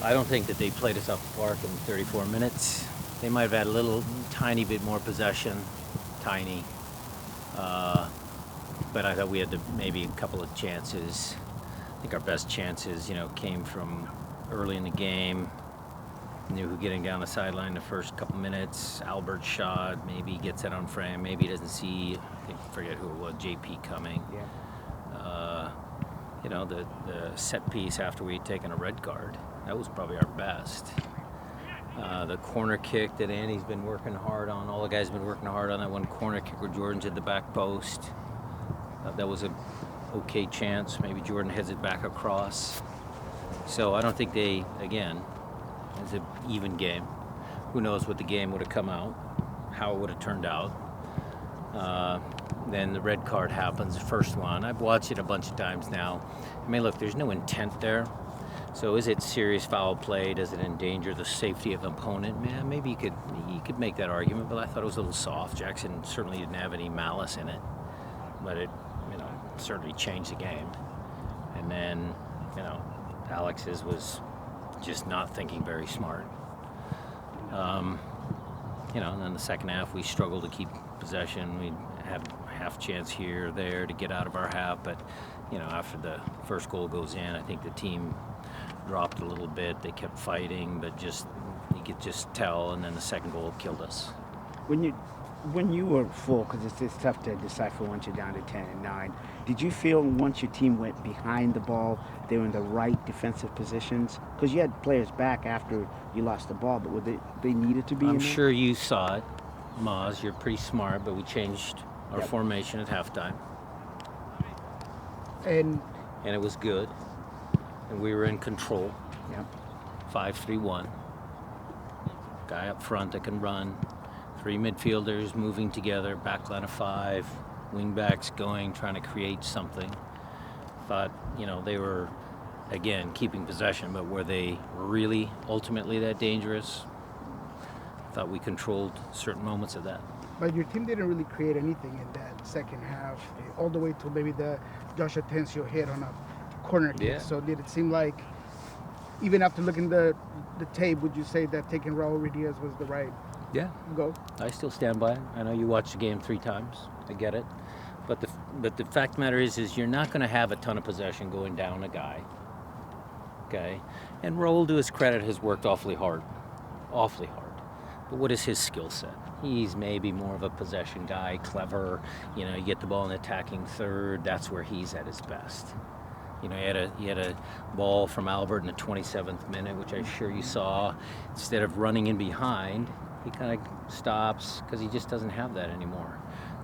I don't think that they played us off the park in 34 minutes. They might have had a little tiny bit more possession, tiny. But I thought we had maybe a couple of chances. I think our best chances, came from early in the game. Knew who getting down the sideline the first couple minutes. Albert's shot, maybe he gets it on frame, maybe he doesn't see, forget who it was, JP coming. Yeah. The set piece after we'd taken a red card, that was probably our best. The corner kick that Andy's been working hard on, all the guys have been working hard on, that one corner kick where Jordan's at the back post. That was a okay chance. Maybe Jordan heads it back across. So I don't think it's an even game. Who knows what the game would have come out, how it would have turned out. Then the red card happens, the first one. I've watched it a bunch of times now. I mean, look, there's no intent there. So is it serious foul play? Does it endanger the safety of the opponent? Man, maybe you could make that argument, but I thought it was a little soft. Jackson certainly didn't have any malice in it, but it, certainly changed the game. And then, Alex's was just not thinking very smart. And then the second half we struggled to keep possession. We had half chance here or there to get out of our half, but after the first goal goes in, I think the team dropped a little bit. They kept fighting, but you could just tell, and then the second goal killed us. When you were full, because it's tough to decipher once you're down to 10 and 9, did you feel once your team went behind the ball, they were in the right defensive positions? Because you had players back after you lost the ball, but they needed to be I'm in there? sure you saw it, Maz. You're pretty smart, but we changed our formation at halftime. And it was good. And we were in control. Yep. 5-3-1. Guy up front that can run. 3 midfielders moving together, back line of 5, wing backs going, trying to create something. Thought, they were, again, keeping possession, but were they really ultimately that dangerous? Thought we controlled certain moments of that. But your team didn't really create anything in that second half, all the way to maybe the Josh Atencio hit on a corner kick. Yeah. So did it seem like, even after looking the tape, would you say that taking Raul Ruidiaz was the right go? I still stand by it. I know you watched the game 3 times. I get it. But the fact of the matter is you're not going to have a ton of possession going down a guy. Okay? And Raul, to his credit, has worked awfully hard. Awfully hard. But what is his skill set? He's maybe more of a possession guy, clever. You get the ball in the attacking third. That's where he's at his best. He had a ball from Albert in the 27th minute, which I'm sure you saw. Instead of running in behind, he kind of stops because he just doesn't have that anymore.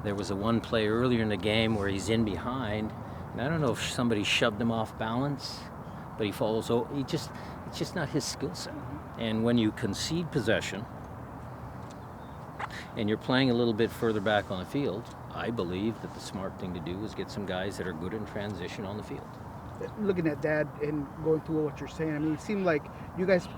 There was one play earlier in the game where he's in behind, and I don't know if somebody shoved him off balance, but he falls over. It's just not his skill set. And when you concede possession and you're playing a little bit further back on the field, I believe that the smart thing to do is get some guys that are good in transition on the field. Looking at that and going through what you're saying, I mean, it seemed like you guys,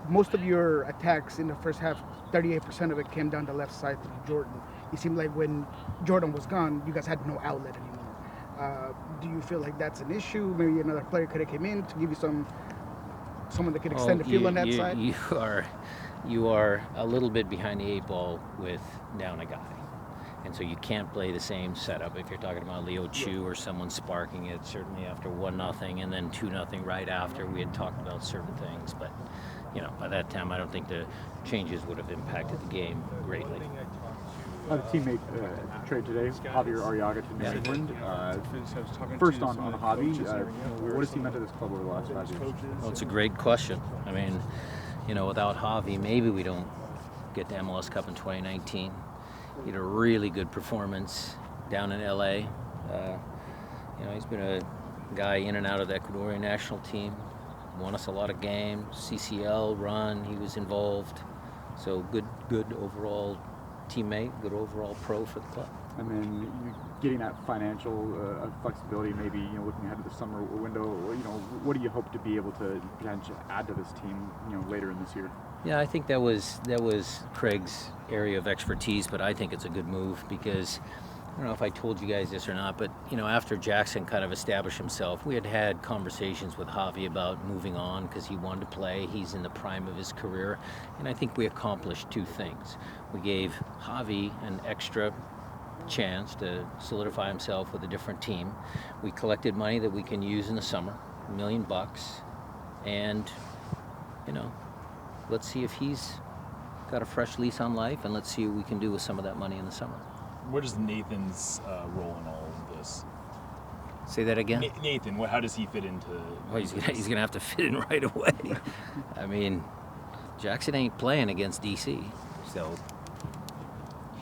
most of your attacks in the first half, 38% of it came down the left side to Jordan. It seemed like when Jordan was gone, you guys had no outlet anymore. Do you feel like that's an issue? Maybe another player could have came in to give you someone that could extend the field on that side? You are a little bit behind the 8 ball with down a guy. And so you can't play the same setup if you're talking about Leo Chu or someone sparking it, certainly after 1-0 and then 2-0 right after. We had talked about certain things, but by that time I don't think the changes would have impacted the game greatly. The teammate trade today, Javier Arriaga to New England. First on Javi, what has he meant to this club over the last 5 years? Well, it's a great question. I mean, without Javi, maybe we don't get the MLS Cup in 2019. He had a really good performance down in LA. He's been a guy in and out of the Ecuadorian national team. Won us a lot of games. CCL run, he was involved. So good overall teammate, good overall pro for the club. And then getting that financial flexibility, maybe looking ahead to the summer window. What do you hope to be able to potentially add to this team, later in this year? Yeah, I think that was Craig's area of expertise, but I think it's a good move because I don't know if I told you guys this or not, but after Jackson kind of established himself, we had conversations with Javi about moving on because he wanted to play. He's in the prime of his career, and I think we accomplished two things. We gave Javi an extra chance to solidify himself with a different team. We collected money that we can use in the summer, $1 million, and let's see if he's got a fresh lease on life, and let's see what we can do with some of that money in the summer. What is Nathan's role in all of this? Say that again? Nathan, how does he fit into? Well, he's gonna have to fit in right away. I mean, Jackson ain't playing against DC, so.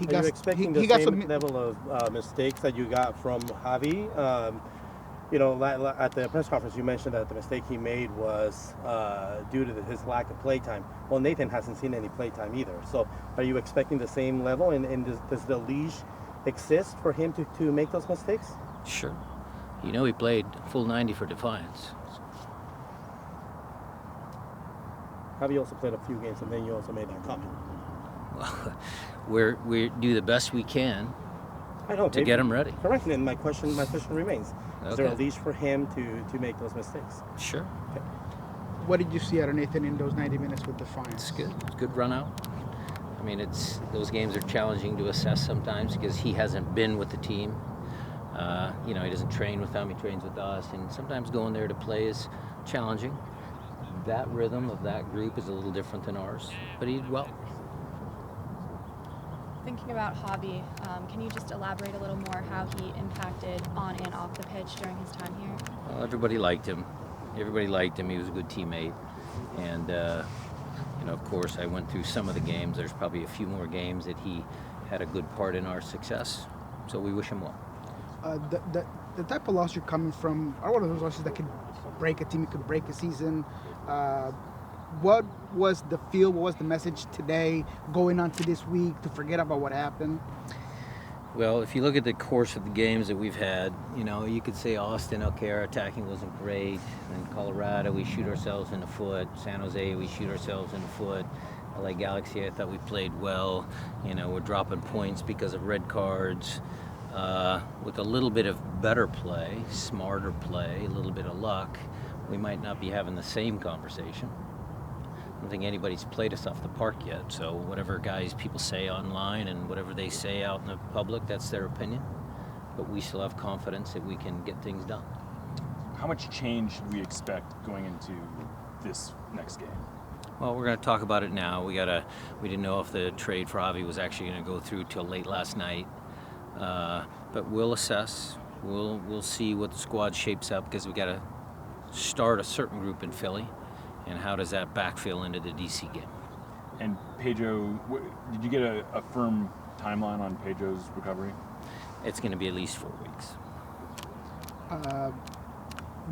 Are you expecting the same level of mistakes that you got from Javi? At the press conference, you mentioned that the mistake he made was due to his lack of play time. Well, Nathan hasn't seen any play time either. So are you expecting the same level? And does the leash exist for him to make those mistakes? Sure. He played full 90 for Defiance. Javi also played a few games, and then you also made that comment. Well, we do the best we can to get him ready. Correct. And my question remains: Is there a Okay. leash for him to make those mistakes? Sure. Okay. What did you see out of Nathan in those 90 minutes with Defiance? It's good. It's a good run out. I mean, those games are challenging to assess sometimes because he hasn't been with the team. He doesn't train with them. He trains with us, and sometimes going there to play is challenging. That rhythm of that group is a little different than ours, but he did well. Thinking about Javi, can you just elaborate a little more how he impacted on and off the pitch during his time here? Well, everybody liked him. He was a good teammate, and of course, I went through some of the games. There's probably a few more games that he had a good part in our success. So we wish him well. The type of loss you're coming from are one of those losses that could break a team, it could break a season. What was the feel? What was the message today going on to this week to forget about what happened? Well, if you look at the course of the games that we've had, you could say Austin, okay, our attacking wasn't great. In Colorado, we shoot ourselves in the foot. San Jose, we shoot ourselves in the foot. LA Galaxy, I thought we played well. We're dropping points because of red cards. With a little bit of better play, smarter play, a little bit of luck, we might not be having the same conversation. I don't think anybody's played us off the park yet, so whatever guys people say online and whatever they say out in the public, that's their opinion. But we still have confidence that we can get things done. How much change should we expect going into this next game? Well, we're going to talk about it now. We didn't know if the trade for Javi was actually going to go through till late last night. But we'll assess. We'll see what the squad shapes up because we got to start a certain group in Philly, and how does that backfill into the DC game? And Pedro, did you get a firm timeline on Pedro's recovery? It's going to be at least 4 weeks.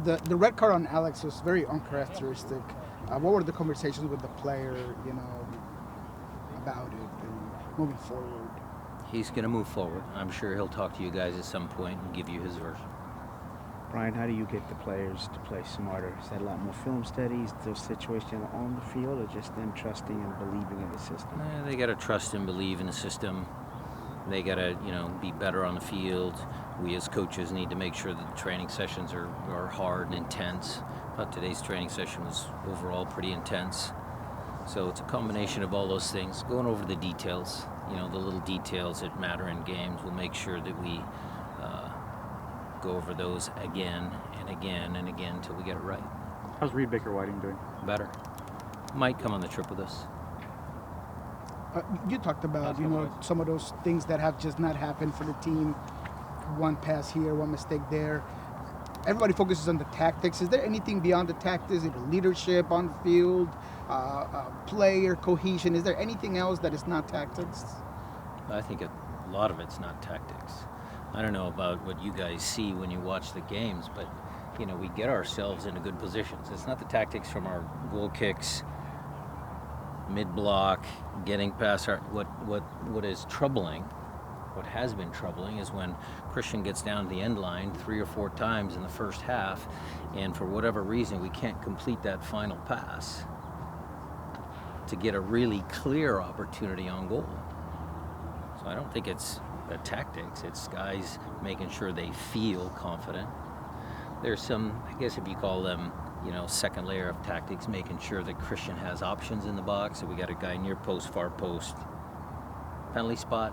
The red card on Alex was very uncharacteristic. What were the conversations with the player, about it and moving forward? He's going to move forward. I'm sure he'll talk to you guys at some point and give you his version. Brian, how do you get the players to play smarter? Is that a lot more film studies, those situations on the field, or just them trusting and believing in the system? They got to trust and believe in the system. They got to, be better on the field. We as coaches need to make sure that the training sessions are hard and intense. But today's training session was overall pretty intense. So it's a combination of all those things. Going over the details, the little details that matter in games. We'll make sure that we go over those again and again and again until we get it right. How's Reed Baker-Whiting doing? Better. Might come on the trip with us. You talked about, some of those things that have just not happened for the team. One pass here, one mistake there. Everybody focuses on the tactics. Is there anything beyond the tactics? Is it leadership on the field, player cohesion? Is there anything else that is not tactics? I think a lot of it's not tactics. I don't know about what you guys see when you watch the games, but we get ourselves into good positions. It's not the tactics from our goal kicks, mid-block, getting past our what is troubling. What has been troubling is when Christian gets down to the end line 3 or 4 times in the first half, and for whatever reason we can't complete that final pass to get a really clear opportunity on goal. So I don't think it's the tactics. It's guys making sure they feel confident. There's some, I guess if you call them, second layer of tactics, making sure that Christian has options in the box. So we got a guy near post, far post, penalty spot.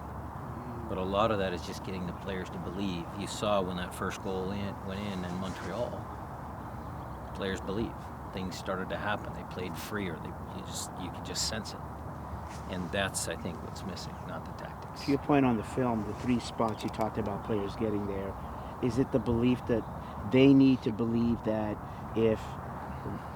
But a lot of that is just getting the players to believe. You saw when that first goal went in Montreal, players believe. Things started to happen. They played freer. You could just sense it. And that's, I think, what's missing, not the tactics. To your point on the film, the 3 spots you talked about players getting there, is it the belief that they need to believe that if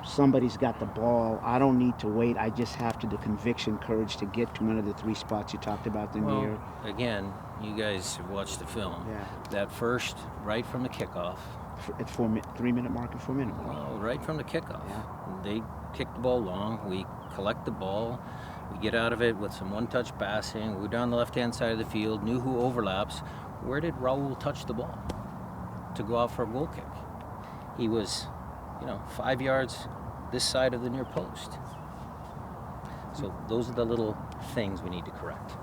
somebody's got the ball, I don't need to wait, I just have the conviction, courage to get to one of the 3 spots you talked about Well, again, you guys have watched the film. Yeah. That first, right from the kickoff. At 3-minute mark and 4-minute mark. Well, right from the kickoff. Yeah. They kick the ball long. We collect the ball. We get out of it with some one-touch passing. We're down the left-hand side of the field. Knew who overlaps. Where did Raul touch the ball to go out for a goal kick? He was, 5 yards this side of the near post. So those are the little things we need to correct.